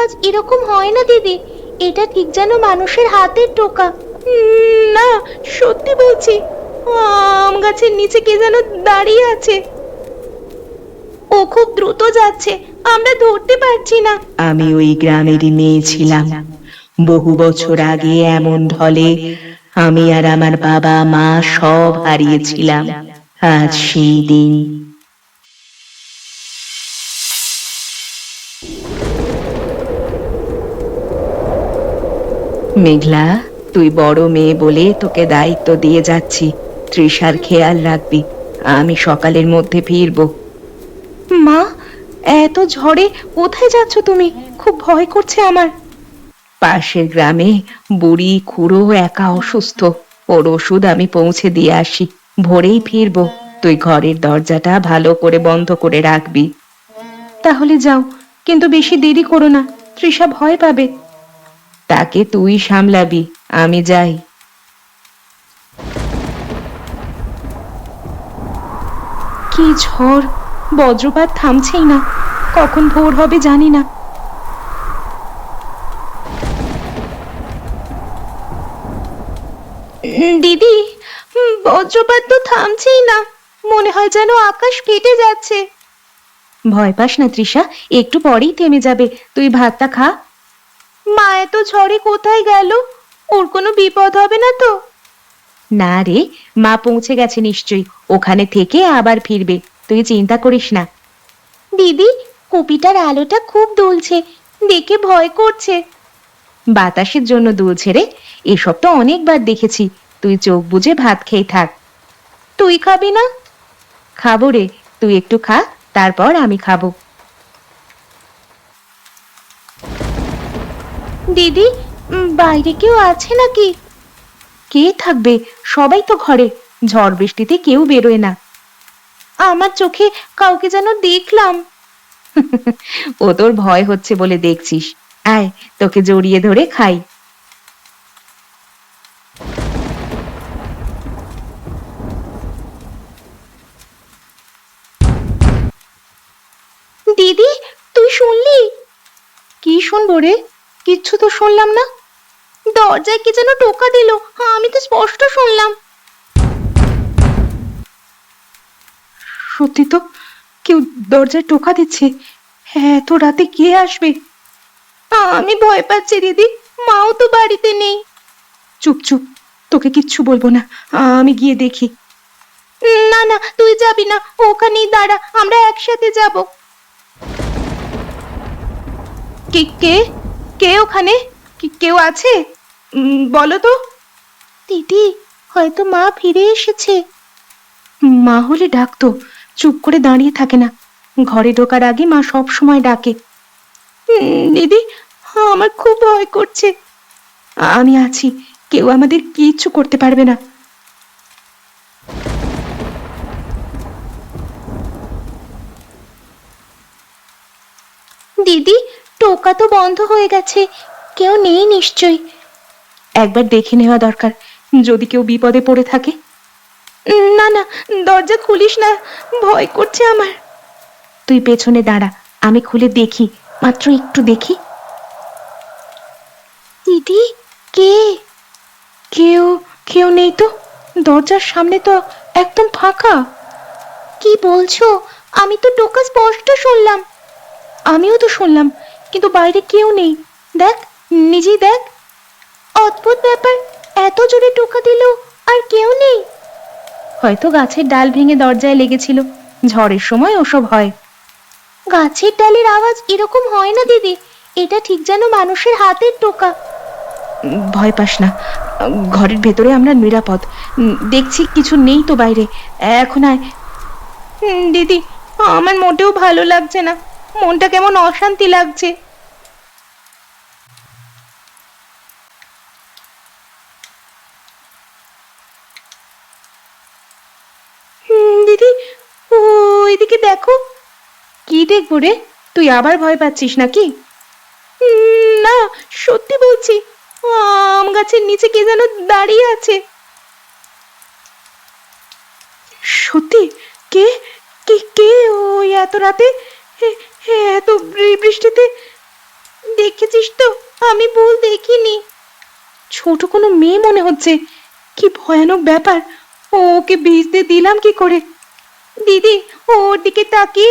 আওয়াজ এরকম হয় না দিদি, এটা ঠিক যেন মানুষের হাতের টোকা। না, সত্যি বলছি, আম গাছের নিচে কে যেন দাঁড়িয়ে আছে। ও খুব দ্রুত যাচ্ছে, আমরা ধরতে পারছি না। আমি ওই গ্রামেরই মেয়ে ছিলাম। বহু বছর আগে এমন ঢলে আমি আর আমার বাবা মা সব হারিয়েছিলাম। আজ সেই দিন। মেঘলা, তুই বড় মেয়ে বলে তোকে দায়িত্ব দিয়ে যাচ্ছি। তৃষার খেয়াল রাখবি। আমি সকালের মধ্যে ফিরবো। মা, এত ঝড়ে কোথায় যাচ্ছ তুমি? খুব ভয় করছে আমার। পাশের গ্রামে বুড়ি খুড়ো একা অসুস্থ, ওর ওষুধ আমি পৌঁছে দিয়ে আসি। ভোরেই ফিরবো। তুই ঘরের দরজাটা ভালো করে বন্ধ করে রাখবি। তাহলে যাও, কিন্তু বেশি দেরি করো না, তৃষা ভয় পাবে। তাকে তুই সামলাবি, আমি যাই। কি ঝড়! বজ্রপাত থামছেই না, কখন ভোর হবে জানি না। দিদি, বজ্রপাত তো থামছেই না, মনে হয় যেন আকাশ ফেটে যাচ্ছে। ভয় পাস না তৃষা, একটু পরেই থেমে যাবে। তুই ভাতটা খা। মা এত ঝড়ে কোথায় গেল? ওর কোনো বিপদ হবে না তো? না রে, মা পৌঁছে গেছে নিশ্চয়ই, ওখানে থেকে আবার ফিরবে, তুই চিন্তা করিস না। দিদি, কপিটার আলোটা খুব দুলছে, দেখে ভয় করছে। বাতাসের জন্য দুলছে রে, এসব তো অনেকবার দেখেছি। তুই চোখ বুজে ভাত খেয়ে থাক। তুই খাবি না? খাবো রে, তুই একটু খা, তারপর আমি খাবো। দিদি, বাইরে কেউ আছে নাকি? কে থাকবে, সবাই তো ঘরে। ঝড় বৃষ্টিতে কেউ বেরোয় না। আমার চোখে কাউকে যেন দেখলাম। ও তোর ভয় হচ্ছে বলে দেখছিস। আয়, তোকে জড়িয়ে ধরে খাই। দিদি, তুই শুনলি? কি শুনবো রে? কিচ্ছু তো শুনলাম না। দরজায় কে যেন টোকা দিল, আমি তো স্পষ্ট শুনলাম। সত্যি তো, কেউ দরজায় টোকা দিচ্ছে। হ্যাঁ, এত রাতে কে আসবে? আমি ভয় পাচ্ছি দিদি, মাও তো বাড়িতে নেই। চুপ চুপ, তোকে কিচ্ছু বলবো না, আমি গিয়ে দেখি। না না, তুই যাবি না, ওখানেই দাঁড়া, আমরা একসাথে যাব। কে কে কে ওখানে? কেউ আছে? বলো তো। দিদি, হয়তো মা ফিরে এসেছে। মা হলে ডাকতো, চুপ করে দাঁড়িয়ে থাকে না। ঘরে ঢোকার আগে মা সব সময় ডাকে। দিদি, আমার খুব ভয় করছে। আমি আছি, কেউ আমাদের কিচ্ছু করতে পারবে না। দিদি, টোকা তো বন্ধ হয়ে গেছে, কেউ নেই নিশ্চয়ই। একবার দেখে নেওয়া দরকার, যদি কেউ বিপদে পড়ে থাকে। না না, দরজা খুলিস না, ভয় করছে আমার। তুই পেছনে দাঁড়া, আমি খুলে দেখি, মাত্র একটু দেখি। দিদি, কে? কেউ কেউ নেই তো, দরজার সামনে তো একদম ফাঁকা। কি বলছো? আমি তো টোকা স্পষ্ট শুনলাম। আমিও তো শুনলাম, কিন্তু বাইরে কেউ নেই। দেখ, নিজেই দেখ। অদ্ভুত ব্যাপার, এত জোরে টোকা দিল আর কেউ নেই। হয়তো গাছের ডাল ভেঙে দরজায় লেগেছিল, ঝড়ের সময় ওসব হয়। গাছের ডালের আওয়াজ এরকম হয় না দিদি, এটা ঠিক যেন মানুষের হাতের টোকা। ভয় পাস না, ঘরের ভেতরে আমরা নিরাপদ। দেখছি কিছু নেই তো বাইরে, এখন আয়। দিদি, আমার মোটেও ভালো লাগছে না, মনটা কেমন অশান্তি লাগছে। দিদি, ওইদিকে দেখো। কি দেখবো রে? তুই আবার ভয় পাচ্ছিস নাকি? না, সত্যি বলছি, আম গাছের নিচে কে যেন দাঁড়িয়ে আছে। সত্যি? কে? কে কে ওই এত রাতে, এত বৃষ্টিতে? দেখেছিস তো, আমি ভুল দেখিনি। ছোট কোনো মেয়ে মনে হচ্ছে। কি ভয়ানক ব্যাপার! ওকে ভিজতে দিলাম কি করে? দিদি, ওর দিকে তাকিয়ে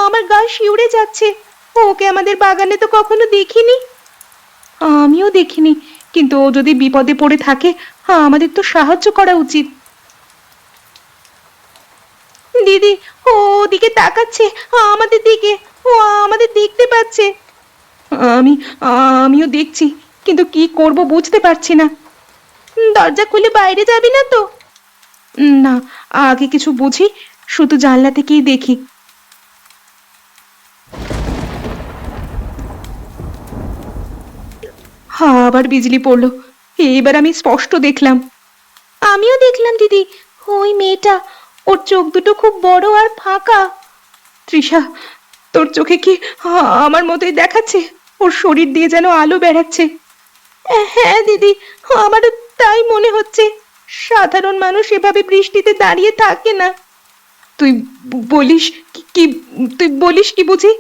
আমার গা শিউরে যাচ্ছে। ওকে আমাদের বাগানে তো কখনো দেখিনি। আমিও দেখিনি, কিন্তু ও যদি বিপদে পড়ে থাকে, আমাদের তো সাহায্য করা উচিত। দিদি, ও ওদিকে তাকাচ্ছে, আমাদের দিকে। ও আমাদের দেখতে পাচ্ছে। আমি আমিও দেখছি, কিন্তু কি করব বুঝতে পারছি না। দরজা খুলে বাইরে যাবি না তো? না, আগে কিছু বুঝি, শুধু জানলা থেকেই দেখি। আবার বিজলি পড়লো। এইবার আমি স্পষ্ট দেখলাম। আমিও দেখলাম দিদি, ওই মেয়েটা, ওর চোখ দুটো খুব বড় আর ফাঁকা। তৃষা, তোর চোখে কি আমার মতোই দেখাচ্ছে? ওর শরীর দিয়ে যেন আলো বেরাচ্ছে। হ্যাঁ দিদি, আমারও তাই মনে হচ্ছে। সাধারণ মানুষ এভাবে বৃষ্টিতে দাঁড়িয়ে থাকে না। তুই বলিস কি? তুই বলিস কি বুঝি?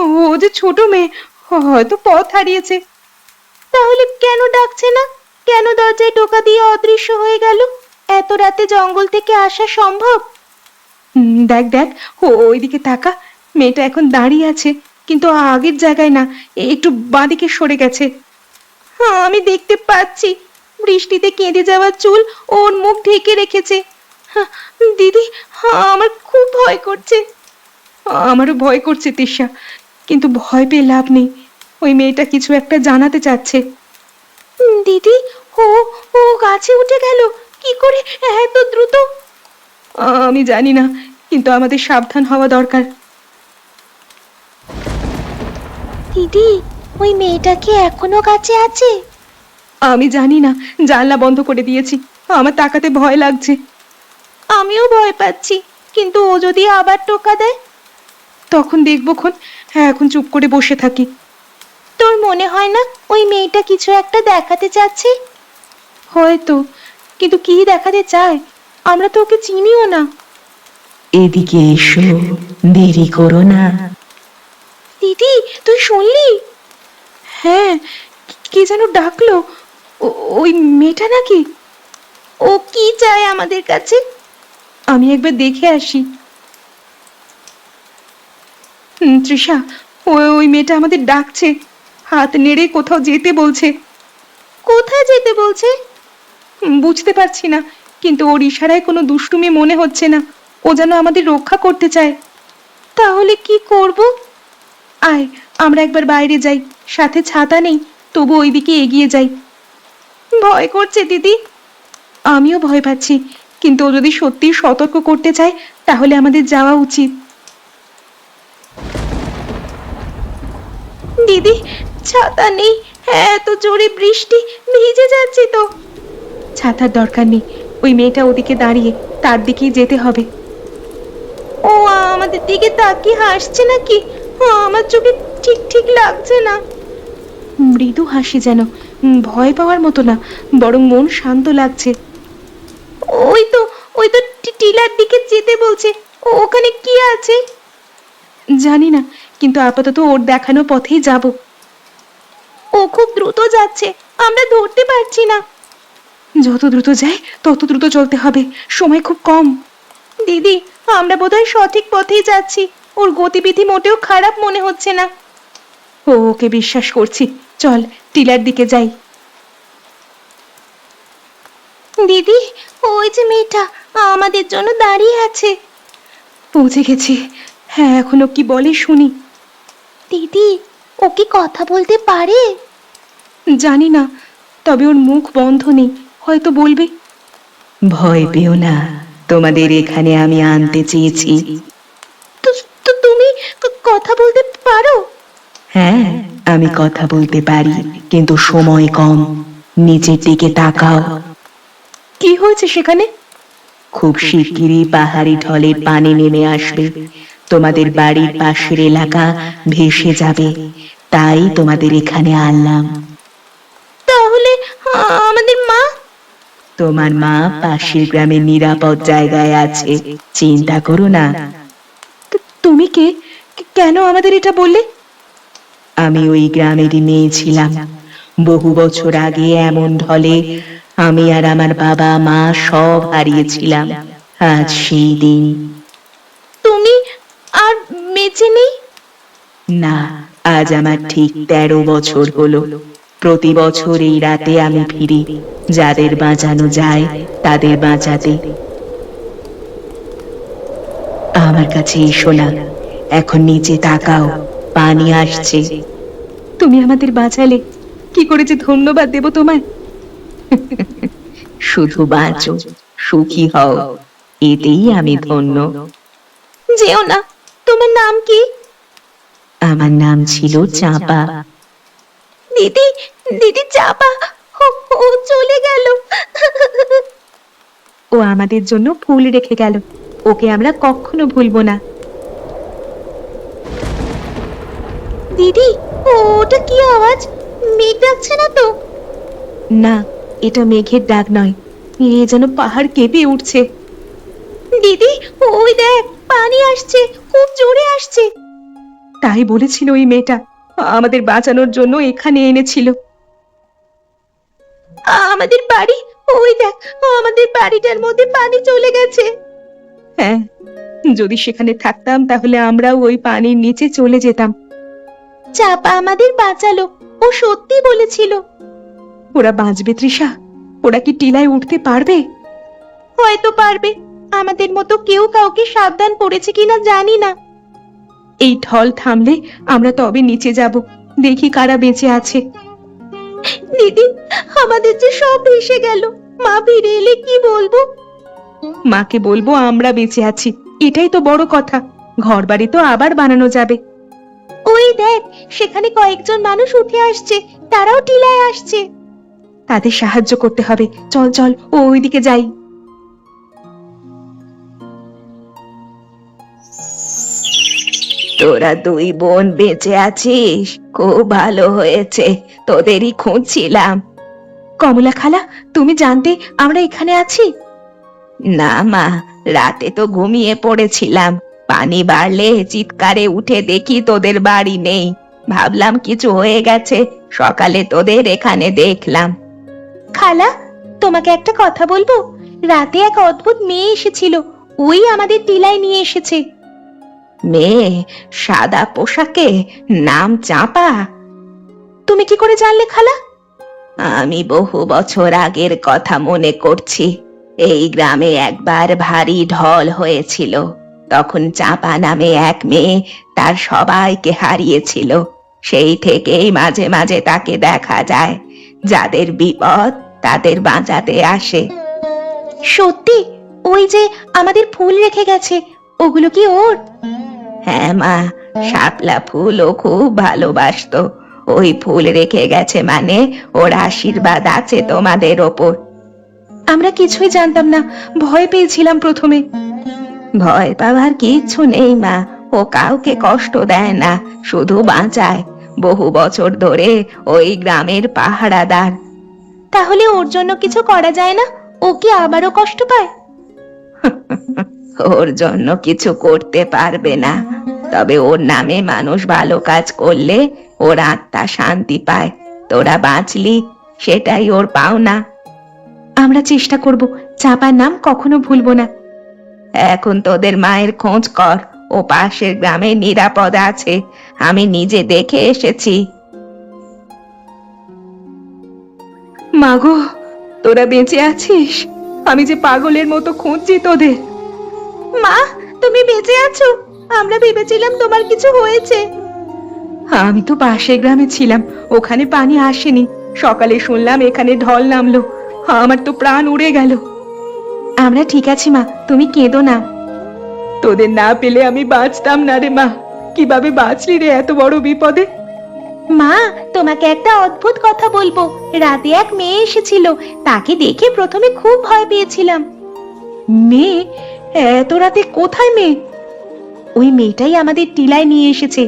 ও যে ছোট মেয়ে, হয়তো পথ হারিয়েছে। তাহলে কেন ডাকছে না? কেন দরজায় টোকা দিয়ে অদৃশ্য হয়ে গেল? এত রাতে জঙ্গল থেকে আসা সম্ভব? দেখ দেখ, ওইদিকে তাকা। মেয়েটা এখন দাঁড়িয়ে আছে, কিন্তু আগের জায়গায় না, একটু বাঁদিকে সরে গেছে। আমি দেখতে পাচ্ছি, বৃষ্টিতে কেঁদে যাওয়া চুল ওর মুখ ঢেকে রেখেছে। দিদি, আমার খুব ভয় করছে। আমারও ভয় করছে তিশা, কিন্তু ভয় পেয়ে লাভ নেই। ওই মেয়েটা কিছু একটা জানাতে চাচ্ছে। দিদি, ও ও গাছে উঠে গেল কি করে এত দ্রুত? আমি জানি না, কিন্তু আমাদের সাবধান হওয়া দরকার। দিদি, ওই মেয়েটা কি এখনো গাছে আছে? আমি জানি না, জানলা বন্ধ করে দিয়েছি। আমার তাকাতে ভয় লাগছে। আমিও ভয় পাচ্ছি, কিন্তু ও যদি আবার টোকা দেয়? তখন দেখবো খন। হ্যাঁ, এখন চুপ করে বসে থাকি। তোর মনে হয় না ওই মেয়েটা কিছু একটা দেখাতে চাচ্ছে? হয়তো, কিন্তু কি দেখাতে চায়? আমরা তো ওকে চিনিও না। এদিকে এসো, দেরি করো না। দিদি, তুই শুনলি? হ্যাঁ, কে যেন ডাকলো। ওই মেয়েটা নাকি? ও কি চায় আমাদের কাছে? আমি একবার দেখে আসি। তৃষা, ওই মেয়েটা আমাদের ডাকছে। হাত নেড়ে কোথাও যেতে বলছে। কোথায় যেতে বলছে? বুঝতে পারছি না, কিন্তু ওর ইশারায় কোনো দুষ্টুমি মনে হচ্ছে না। ও যেন আমাদের রক্ষা করতে চায়। তাহলে কি করব? আয়, আমরা একবার বাইরে যাই। সাথে ছাতা নেই, তবু ওইদিকে এগিয়ে যাই। ভয় করছে দিদি। আমিও ভয় পাচ্ছি, কিন্তু ও যদি সত্যি সতর্ক করতে চায়, তাহলে আমাদের যাওয়া উচিত। দিদি, ছাতা নেই, এত জোরে বৃষ্টি, ভিজে যাচ্ছি তো। ছাতার দরকার নেই, ওই মেয়েটা ওদিকে দাঁড়িয়ে, তার দিকেই যেতে হবে। ও আমাদের দিকে তাকিয়ে হাসছে নাকি? আমার চোখে ঠিক ঠিক লাগছে না। মৃদু হাসি যেন, ভয় পাওয়ার মতো না, বরং মন শান্ত লাগছে। ওই তো, ওই তো টিলার দিকে যেতে বলছে। ওখানে কি আছে? জানি না, কিন্তু আপাতত ওর দেখানো পথেই যাব। ও খুব দ্রুত যাচ্ছে, আমরা ধরতে পারছি না। যত দ্রুত যায় তত দ্রুত চলতে হবে, সময় খুব কম। দিদি, আমরা বোধহয় সঠিক পথেই যাচ্ছি। ওর গতিবিধি মোটেও খারাপ মনে হচ্ছে না। ওকে বিশ্বাস করছি। চল, টিলার দিকে যাই। দিদি, ওই যে মেয়েটা আমাদের জন্য দাঁড়িয়ে আছে। পৌঁছে গেছি। হ্যাঁ, এখনো কি বলে শুনি। দিদি, ও কি কথা বলতে পারে? জানি না, তবে ওর মুখ বন্ধ নেই, হয়তো বলবে। ভয় পেও না, তোমাদের এখানে আমি আনতে চেয়েছি। তো তো তুমি কথা বলতে পারো? হ্যাঁ, আমি কথা বলতে পারি, কিন্তু সময় কম। নিচের দিকে তাকাও। কি হয়েছে সেখানে? খুব শিগগিরই পাহাড়ি ঢলের পানি নেমে আসবে। তোমাদের বাড়ির পাশের এলাকা ভেসে যাবে, তাই তোমাদের এখানে আনলাম। তাহলে আমাদের মা? তোমার মা পাশের গ্রামে নিরাপদ জায়গায় আছে, চিন্তা করো না। তুমি কে? কেন আমাদের এটা বললে? আমি ওই গ্রামেরই মেয়ে ছিলাম। বহু বছর আগে এমন ঢলে আমি আর আমার বাবা মা সব হারিয়েছিলাম। আজ সেই দিন। তুমি আর বেঁচে নেই? না, আজ আমার ঠিক 13 বছর হলো। প্রতি বছর এই রাতে আমি ফিরি, যাদের বাঁচানো যায় তাদের বাঁচাতে। আমার কাছে এসো না, এখন নিচে তাকাও, পানি আসছে। তুমি আমাদের বাঁচালে, কি করে যে ধন্যবাদ দেব তোমায়। শুধু বাঁচো, সুখী হও, এতেই আমি ধন্য। যেও না। তোমার নাম কি? আমার নাম ছিল চাঁপা। দিদি, দিদি চাপা, ও ও চলে গেল। ও আমাদের জন্য ফুল রেখে গেল, ওকে আমরা কখনো ভুলবো না। দিদি, ওটা কি আওয়াজ? মেঘ ডাকছে না তো? না, এটা মেঘের ডাক নয়, এ যেন পাহাড় কেঁপে উঠছে। দিদি, ওই দেখ, পানি আসছে, খুব জোরে আসছে। তাই বলেছিল ওই মেয়েটা, আমাদের বাঁচানোর জন্য এখানে এনেছিল। আমাদের বাড়ি, ওই দেখ, আমাদের বাড়িটার মধ্যে পানি চলে গেছে। হ্যাঁ, যদি সেখানে থাকতাম তাহলে আমরাও ওই পানির নিচে চলে যেতাম। চাপা আমাদের বাঁচালো, ও সত্যি বলেছিল। ওরা বাঁচবে তৃষা? ওরা কি টিলায় উঠতে পারবে? হয়তো পারবে, আমাদের মতো কেউ কাউকে সাবধান করেছে কিনা জানি না। এই ঢল থামলে আমরা তবে নিচে যাব, দেখি কারা বেঁচে আছে। দিদি, আমাদের যে সব ভেসে গেল, মা ফিরে এলে কি বলবো? মাকে বলবো আমরা বেঁচে আছি, এটাই তো বড় কথা। ঘর বাড়ি তো আবার বানানো যাবে। ওই দেখ, সেখানে কয়েকজন মানুষ উঠে আসছে, তারাও টিলায় আসছে। তাদের সাহায্য করতে হবে, চল চল ওইদিকে যাই। তোরা দুই বোন বেঁচে আছিস, খুব ভালো হয়েছে, তোদেরই খুঁজছিলাম। কমলা খালা, তুমি জানতে আমরা এখানে আছি? না মা, রাতে তো ঘুমিয়ে পড়েছিলাম, পানি বাড়লে চিৎকারে উঠে দেখি তোদের বাড়ি নেই। ভাবলাম কিছু হয়ে গেছে, সকালে তোদের এখানে দেখলাম। খালা, তোমাকে একটা কথা বলবো? রাতে এক অদ্ভুত মেয়ে এসেছিল, ওই আমাদের টিলায় নিয়ে এসেছে। মেয়ে? সাদা পোশাকে, নাম চাঁপা? তুমি কি করে জানলে খালা? আমি বহু বছর আগের কথা মনে করছি। এই গ্রামে একবার ভারী ঢল হয়েছিল, তখন চাঁপা নামে এক মেয়ে তার সবাইকে হারিয়েছিল। সেই থেকেই মাঝে মাঝে তাকে দেখা যায়, যাদের বিপদ তাদের বাঁচাতে আসে। সত্যি? ওই যে আমাদের ফুল রেখে গেছে, ওগুলো কি ওর? হ্যাঁ মা, শাপলা ফুলও খুব ভালোবাসতো। ওই ফুল রেখে গেছে মানে ওর আশীর্বাদ আছে তোমাদের ওপর। আমরা কিছুই জানতাম না, ভয় পেয়েছিলাম প্রথমে। ভয় পাওয়ার কিচ্ছু নেই মা, ও কাউকে কষ্ট দেয় না, শুধু বাঁচায়। বহু বছর ধরে ওই গ্রামের পাহারাদার। তাহলে ওর জন্য কিছু করা যায় না? ও কি আবারও কষ্ট পায়? ওর জন্য কিছু করতে পারবে না, তবে ওর নামে মানুষ ভালো কাজ করলে ওর আত্মা শান্তি পায়। তোরা বাঁচলি, সেটাই ওর পাওনা। আমরা চেষ্টা করব, চাপার নাম কখনো ভুলবো না। এখন তোদের মায়ের খোঁজ কর, ও পাশের গ্রামে নিরাপদ আছে, আমি নিজে দেখে এসেছি। মাগো, তোরা বেঁচে আছিস? আমি যে পাগলের মতো খুঁজছি তোদের। মা, তুমি বেঁচে আছো? আমরা ভেবেছিলাম তোমার কিছু হয়েছে। আমি তো পাশের গ্রামে ছিলাম, ওখানে পানি আসেনি। সকালে শুনলাম এখানে ঢল নামলো, আমার তো প্রাণ উড়ে গেল। আমরা ঠিক আছি মা, তুমি কেঁদো না। তোদের না পেলে আমি বাঁচতাম না রে মা। কিভাবে বাঁচলি রে এত বড় বিপদে? মা, তোমাকে একটা অদ্ভুত কথা বলবো। রাতে এক মেয়ে এসেছিল, তাকে দেখে প্রথমে খুব ভয় পেয়েছিলাম। মেয়ে? এত রাতে কোথায় মেয়ে? ওই মেয়েটাই আমাদের টিলায় নিয়ে এসেছে।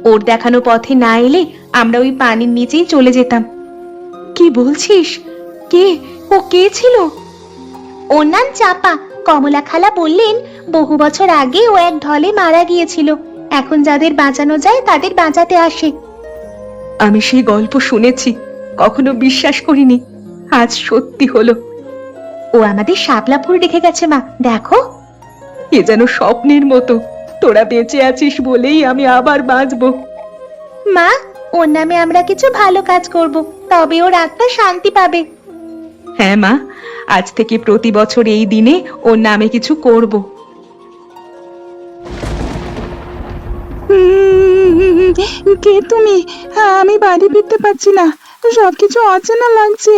ওর দেখানো পথে না এলে আমরা ওই পানির নিচেই চলে যেতাম। কি বলছিস? কে? ও কে ছিল? ওর নাম চাপা। কমলা খালা বললেন বহু বছর আগে ও এক ঢলে মারা গিয়েছিল, এখন যাদের বাঁচানো যায় তাদের বাঁচাতে আসে। আমি সেই গল্প শুনেছি, কখনো বিশ্বাস করিনি, আজ সত্যি হলো। ও আমাদের শাপলা ফুল রেখে গেছে মা, দেখো। এ যেন স্বপ্নের মতো, তোরা বেঁচে আছিস বলেই আমি আবার বাঁচবো। মা, ওর নামে আমরা কিছু ভালো কাজ করব, তবে ওর আত্মা শান্তি পাবে। হ্যাঁ মা, আজ থেকে প্রতি বছর এই দিনে ওর নামে কিছু করব। কে তুমি? আমি বাড়ি ফিরতে পারছি না, সবকিছু অচেনা লাগছে।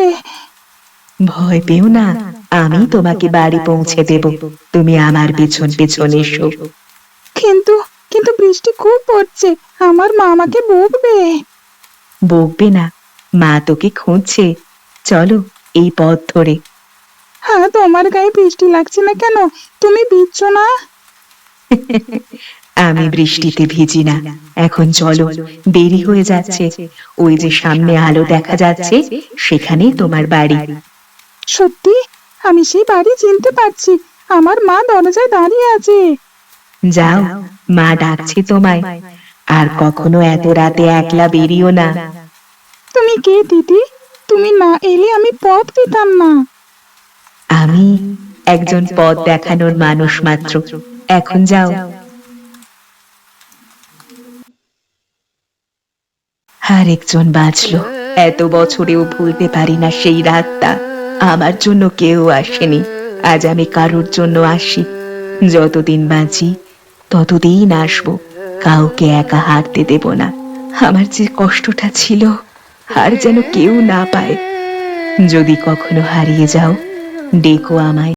ভয় পেও না, আমি তোমাকে বাড়ি পৌঁছে দেব, তুমি আমার পেছন পেছন এসো। কিন্তু কিন্তু বৃষ্টি খুব পড়ছে, আমার মা আমাকে বকবে। বকবে না, মা তোকে খুঁজছে, চলো এই পথ ধরে। হ্যাঁ, তোমার গায়ে বৃষ্টি লাগছে না কেন? তুমি ভিজছো না? আমি বৃষ্টিতে ভিজি না। এখন চলো, দেরি হয়ে যাচ্ছে। ওই যে সামনে আলো দেখা যাচ্ছে, সেখানেই তোমার বাড়ি। সত্যি? আমি সেই বাড়ি চিনতে পারছি, আমার মা দরজায় দাঁড়িয়ে আছে। যাও, মা ডাকছে তোমায়। আর কখনো এত রাতে একলা বেরিও না। তুমি কে দিদি? তুমি না এলে আমি পথ পেতাম না। আমি একজন পথ দেখানোর মানুষ মাত্র, এখন যাও। আর একজন বাঁচলো, এত বছরেও ভুলতে পারি না সেই রাতটা। আমার জন্য কেউ আসেনি, আজ আমি কারোর জন্য আসি। যতদিন বাঁচি ততদিন আসবো, কাউকে একা হারতে দেব না। আমার যে কষ্টটা ছিল, আর যেন কেউ না পায়। যদি কখনো হারিয়ে যাও, ডেকো আমায়।